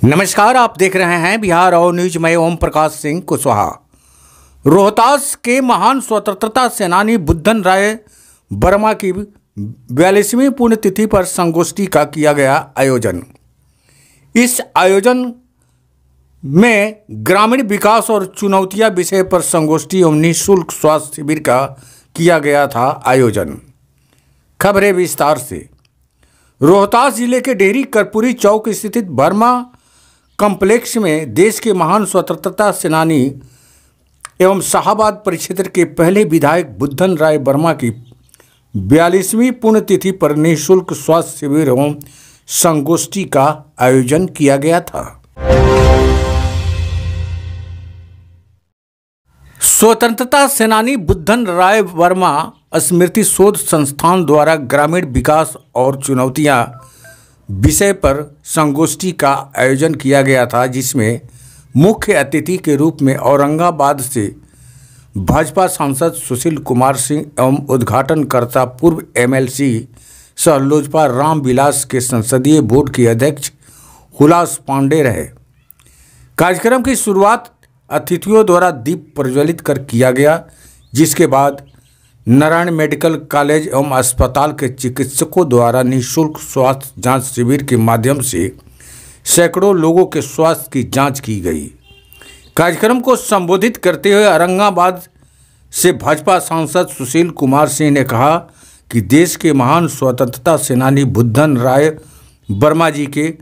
नमस्कार, आप देख रहे हैं बिहार और न्यूज। मैं ओम प्रकाश सिंह कुशवाहा। रोहतास के महान स्वतंत्रता सेनानी बुद्धन राय वर्मा की 42वीं पुण्यतिथि पर संगोष्ठी का किया गया आयोजन। इस आयोजन में ग्रामीण विकास और चुनौतियां विषय पर संगोष्ठी एवं निःशुल्क स्वास्थ्य शिविर का किया गया था आयोजन। खबरें विस्तार से। रोहतास जिले के डेहरी कर्पूरी चौक स्थित वर्मा कॉम्प्लेक्स में देश के महान स्वतंत्रता सेनानी एवं शाहाबाद परिक्षेत्र के पहले विधायक बुद्धन राय वर्मा की 42वीं पुण्यतिथि पर निःशुल्क स्वास्थ्य शिविर एवं संगोष्ठी का आयोजन किया गया था। स्वतंत्रता सेनानी बुद्धन राय वर्मा स्मृति शोध संस्थान द्वारा ग्रामीण विकास और चुनौतियां विषय पर संगोष्ठी का आयोजन किया गया था, जिसमें मुख्य अतिथि के रूप में औरंगाबाद से भाजपा सांसद सुशील कुमार सिंह एवं उद्घाटनकर्ता पूर्व एमएलसी सह लोजपा रामविलास के संसदीय बोर्ड के अध्यक्ष हुलास पांडे रहे। कार्यक्रम की शुरुआत अतिथियों द्वारा दीप प्रज्वलित कर किया गया, जिसके बाद नारायण मेडिकल कॉलेज एवं अस्पताल के चिकित्सकों द्वारा निःशुल्क स्वास्थ्य जांच शिविर के माध्यम से सैकड़ों लोगों के स्वास्थ्य की जांच की गई। कार्यक्रम को संबोधित करते हुए औरंगाबाद से भाजपा सांसद सुशील कुमार सिंह ने कहा कि देश के महान स्वतंत्रता सेनानी बुद्धन राय वर्मा जी के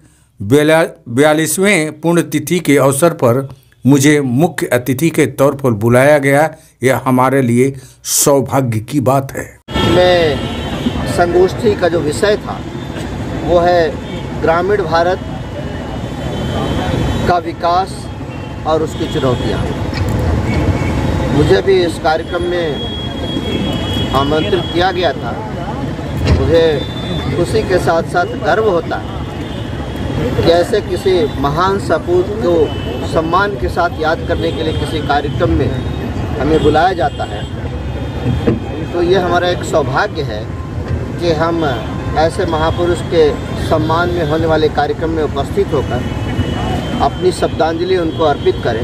42वें पुण्यतिथि के अवसर पर मुझे मुख्य अतिथि के तौर पर बुलाया गया। यह हमारे लिए सौभाग्य की बात है। मैं संगोष्ठी का जो विषय था वो है ग्रामीण भारत का विकास और उसकी चुनौतियाँ। मुझे भी इस कार्यक्रम में आमंत्रित किया गया था। मुझे खुशी के साथ साथ गर्व होता है कि ऐसे किसी महान सपूत को सम्मान के साथ याद करने के लिए किसी कार्यक्रम में हमें बुलाया जाता है। तो ये हमारा एक सौभाग्य है कि हम ऐसे महापुरुष के सम्मान में होने वाले कार्यक्रम में उपस्थित होकर अपनी श्रद्धांजलि उनको अर्पित करें।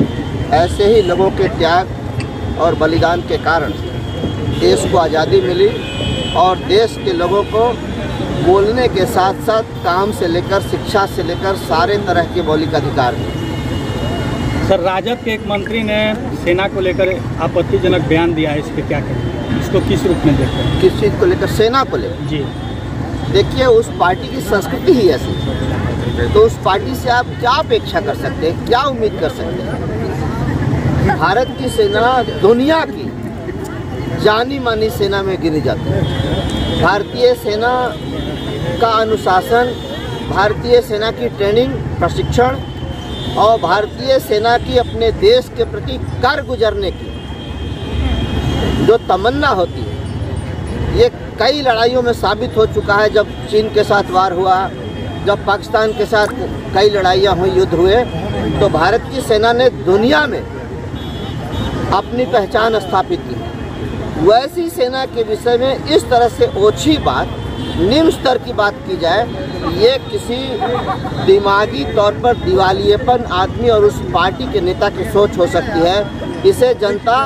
ऐसे ही लोगों के त्याग और बलिदान के कारण देश को आज़ादी मिली और देश के लोगों को बोलने के साथ साथ काम से लेकर शिक्षा से लेकर सारे तरह के मौलिक अधिकार हैं। सर, राजद के एक मंत्री ने सेना को लेकर आपत्तिजनक बयान दिया है, इस पर क्या करें? इसको किस रूप में देखते हैं? किस चीज़ को लेकर? सेना को लेकर? जी देखिए, उस पार्टी की संस्कृति ही ऐसी, तो उस पार्टी से आप क्या अपेक्षा कर सकते हैं, क्या उम्मीद कर सकते हैं? भारत की सेना दुनिया की जानी मानी सेना में गिनी जाती है। भारतीय सेना का अनुशासन, भारतीय सेना की ट्रेनिंग प्रशिक्षण और भारतीय सेना की अपने देश के प्रति कर गुजरने की जो तमन्ना होती है, ये कई लड़ाइयों में साबित हो चुका है। जब चीन के साथ वार हुआ, जब पाकिस्तान के साथ कई लड़ाइयाँ हुई, युद्ध हुए, तो भारत की सेना ने दुनिया में अपनी पहचान स्थापित की। वैसी सेना के विषय में इस तरह से ओछी बात, निम्न स्तर की बात की जाए, ये किसी दिमागी तौर पर दिवालियेपन आदमी और उस पार्टी के नेता की सोच हो सकती है। इसे जनता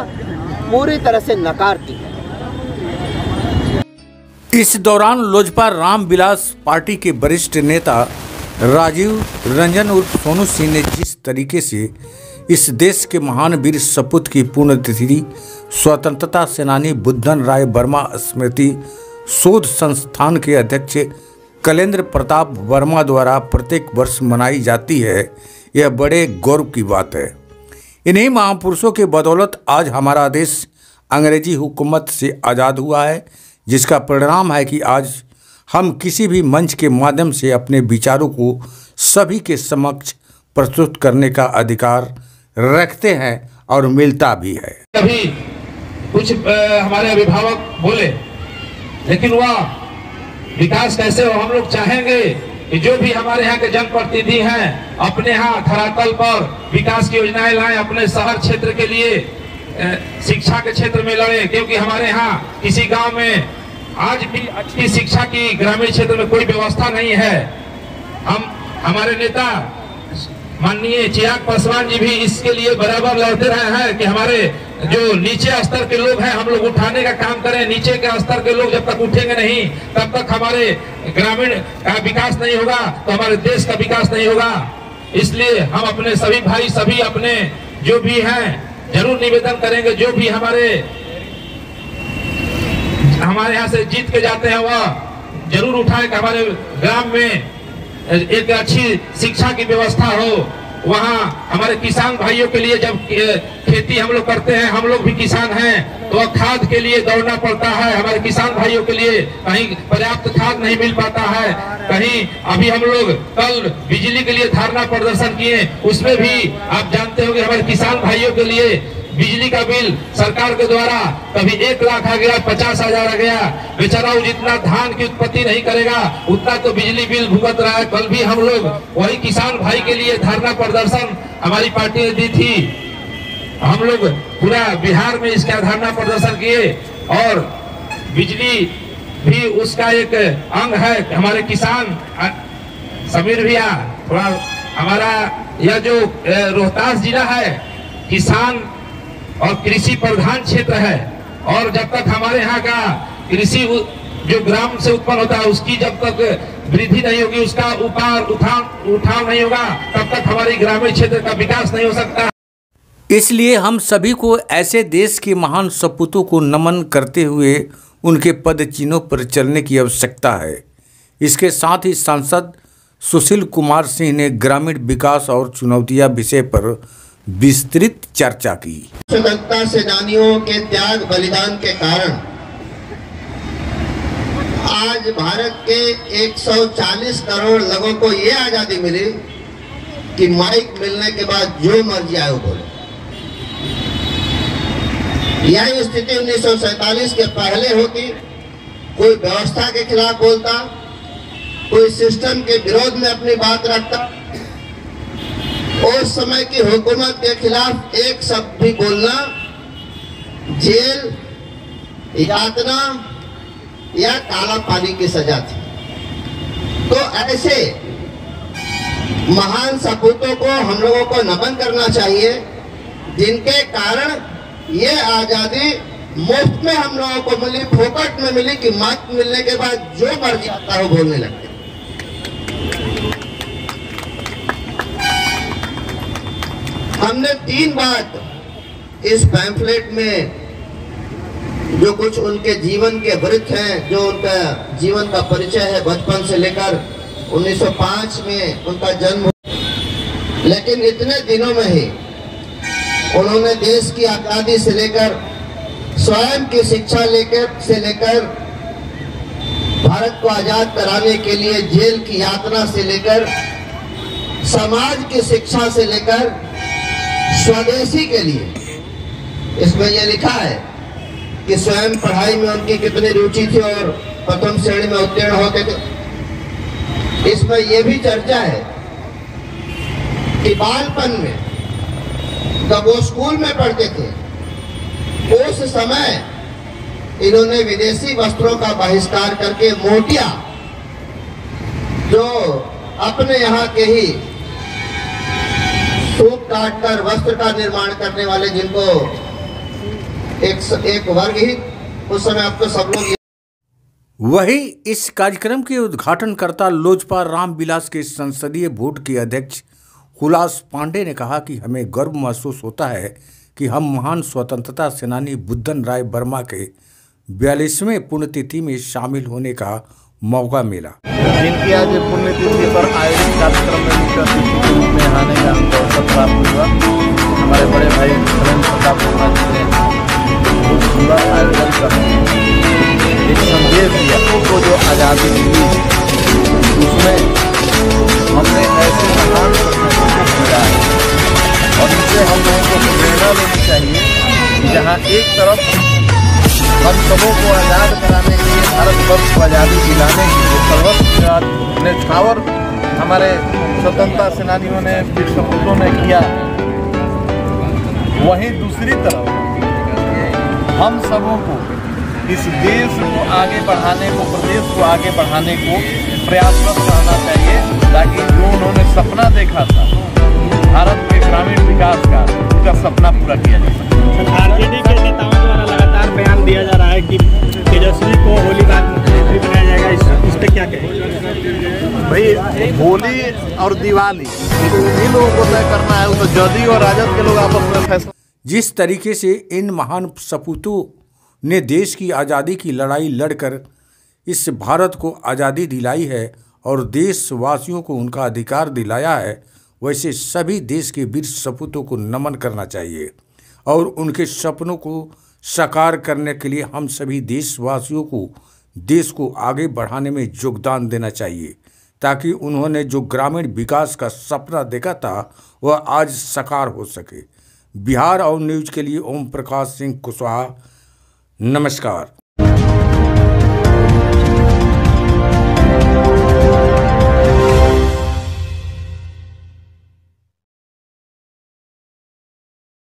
पूरी तरह से नकारती है। इस दौरान लोजपा रामविलास पार्टी के वरिष्ठ नेता राजीव रंजन उर्फ सोनू सिंह ने जिस तरीके से इस देश के महान वीर सपूत की पुण्यतिथि स्वतंत्रता सेनानी बुद्धन राय वर्मा स्मृति शोध संस्थान के अध्यक्ष कलेंद्र प्रताप वर्मा द्वारा प्रत्येक वर्ष मनाई जाती है, यह बड़े गौरव की बात है। इन्हीं महापुरुषों के बदौलत आज हमारा देश अंग्रेजी हुकूमत से आज़ाद हुआ है, जिसका परिणाम है कि आज हम किसी भी मंच के माध्यम से अपने विचारों को सभी के समक्ष प्रस्तुत करने का अधिकार रखते हैं और मिलता भी है। कभी कुछ हमारे अभिभावक बोले, लेकिन वह विकास कैसे हो? हम लोग चाहेंगे कि जो भी हमारे यहाँ के जनप्रतिनिधि हैं अपने यहाँ धरातल पर विकास की योजनाएं लाएं, अपने शहर क्षेत्र के लिए शिक्षा के क्षेत्र में लड़े, क्योंकि हमारे यहाँ किसी गांव में आज भी अच्छी शिक्षा की ग्रामीण क्षेत्र में कोई व्यवस्था नहीं है। हमारे नेता माननीय चिराग पासवान जी भी इसके लिए बराबर लड़ते रहे हैं कि हमारे जो नीचे स्तर के लोग हैं हम लोग उठाने का काम करें। नीचे के स्तर के लोग जब तक उठेंगे नहीं तब तक हमारे ग्रामीण का विकास नहीं होगा, तो हमारे देश का विकास नहीं होगा। इसलिए हम अपने सभी भाई, सभी अपने जो भी हैं जरूर निवेदन करेंगे, जो भी हमारे यहाँ से जीत के जाते हैं वह जरूर उठाए कि हमारे ग्राम में एक अच्छी शिक्षा की व्यवस्था हो। वहाँ हमारे किसान भाइयों के लिए जब खेती हम लोग करते हैं, हम लोग भी किसान हैं, तो खाद के लिए दौड़ना पड़ता है। हमारे किसान भाइयों के लिए कहीं पर्याप्त खाद नहीं मिल पाता है, कहीं अभी हम लोग कल बिजली के लिए धरना प्रदर्शन किए, उसमें भी आप जानते होंगे हमारे किसान भाइयों के लिए बिजली का बिल सरकार के द्वारा कभी 1 लाख आ गया, 50,000 आ गया। बेचारा वो जितना धान की उत्पत्ति नहीं करेगा उतना तो बिजली बिल भुगत रहा है। कल भी हम लोग वही किसान भाई के लिए धरना प्रदर्शन हमारी पार्टी ने दी थी। हम लोग पूरा बिहार में इसका धरना प्रदर्शन किए और बिजली भी उसका एक अंग है। हमारे किसान समीर भैया, थोड़ा हमारा यह जो रोहतास जिला है किसान और कृषि प्रधान क्षेत्र है, और जब तक हमारे यहाँ का कृषि जो ग्राम से उत्पन्न होता है उसकी जब तक वृद्धि नहीं होगी, उसका उठाव नहीं होगा, तब तक हमारी ग्रामीण क्षेत्र का विकास नहीं हो सकता। इसलिए हम सभी को ऐसे देश के महान सपूतों को नमन करते हुए उनके पद चिन्हों पर चलने की आवश्यकता है। इसके साथ ही सांसद सुशील कुमार सिंह ने ग्रामीण विकास और चुनौतियां विषय पर विस्तृत चर्चा की। स्वतंत्रता सेनानियों के त्याग बलिदान के कारण आज भारत के 140 करोड़ लोगों को ये आजादी मिली कि माइक मिलने के बाद जो मर्जी आए वो बोले। यही स्थिति 1947 के पहले होती, कोई व्यवस्था के खिलाफ बोलता, कोई सिस्टम के विरोध में अपनी बात रखता, उस समय की हुकूमत के खिलाफ एक शब्द भी बोलना जेल, यातना या काला पानी की सजा थी। तो ऐसे महान सपूतों को हम लोगों को नमन करना चाहिए, जिनके कारण ये आजादी मुफ्त में हम लोगों को मिली, फोकट में मिली कि मत मिलने के बाद जो मर्जी आता है वो बोलने लगते। हमने 3 बात इस पैम्फलेट में जो कुछ उनके जीवन के वृत्त हैं, जो उनका जीवन का परिचय है बचपन से लेकर 1905 में उनका जन्म, लेकिन इतने दिनों में ही उन्होंने देश की आज़ादी से लेकर स्वयं की शिक्षा से लेकर भारत को आजाद कराने के लिए जेल की यातना से लेकर समाज की शिक्षा से लेकर स्वदेशी के लिए, इसमें यह लिखा है कि स्वयं पढ़ाई में उनकी कितनी रुचि थी और प्रथम श्रेणी में उत्तीर्ण होते थे। इसमें यह भी चर्चा है कि बालपन में जब वो स्कूल में पढ़ते थे उस समय इन्होंने विदेशी वस्त्रों का बहिष्कार करके मोटिया, जो अपने यहाँ के ही सूत काटकर वस्त्र का निर्माण करने वाले, जिनको एक वर्ग ही उस समय आपको सब लोग। वही इस कार्यक्रम के उद्घाटनकर्ता लोजपा रामविलास के संसदीय बोर्ड के अध्यक्ष हुलास पांडे ने कहा कि हमें गर्व महसूस होता है कि हम महान स्वतंत्रता सेनानी बुद्धन राय वर्मा के 42वें पुण्यतिथि में शामिल होने का मौका मिला। जिनकी आज पुण्यतिथि पर आयोजित कार्यक्रम में मुख्य अतिथि के रूप में आने का हमको अवसर प्राप्त हुआ। हमारे बड़े भाई सुरेंद्र प्रताप वर्मा जी ने बहुत सुंदर आयोजन कर एक संदेश दिया को जो आज़ादी मिली, उसमें हमने ऐसे महान सपूतों को मिला है और इससे हम लोगों को प्रेरणा लेनी चाहिए। जहाँ एक तरफ हम सबों को आज़ाद कराने के लिए, भारतवर्ष को आज़ादी दिलाने के लिए सर्वस्व न्यौछावर हमारे स्वतंत्रता सेनानियों ने, वीर सपूतों ने किया, वहीं दूसरी तरफ हम सबों को इस देश को आगे बढ़ाने को, प्रदेश को आगे बढ़ाने को प्रयासरत रहना चाहिए, ताकि जो उन्होंने सपना देखा था भारत के ग्रामीण विकास का उनका सपना पूरा किया जा सके। सर, आरजेडी के नेताओं द्वारा लगातार बयान दिया जा रहा है कि तेजस्वी को होली बाद मुख्यमंत्री बनाया जाएगा, इस पर क्या कहेंगे? भाई होली और दिवाली इन लोगों को तय करना है, वो तो जदयू और राजद के लोग आपस में फैसला। जिस तरीके से इन महान सपूतों ने देश की आज़ादी की लड़ाई लड़कर इस भारत को आज़ादी दिलाई है और देशवासियों को उनका अधिकार दिलाया है, वैसे सभी देश के वीर सपूतों को नमन करना चाहिए और उनके सपनों को साकार करने के लिए हम सभी देशवासियों को देश को आगे बढ़ाने में योगदान देना चाहिए, ताकि उन्होंने जो ग्रामीण विकास का सपना देखा था वह आज साकार हो सके। बिहार और न्यूज़ के लिए ओम प्रकाश सिंह कुशवाहा, नमस्कार।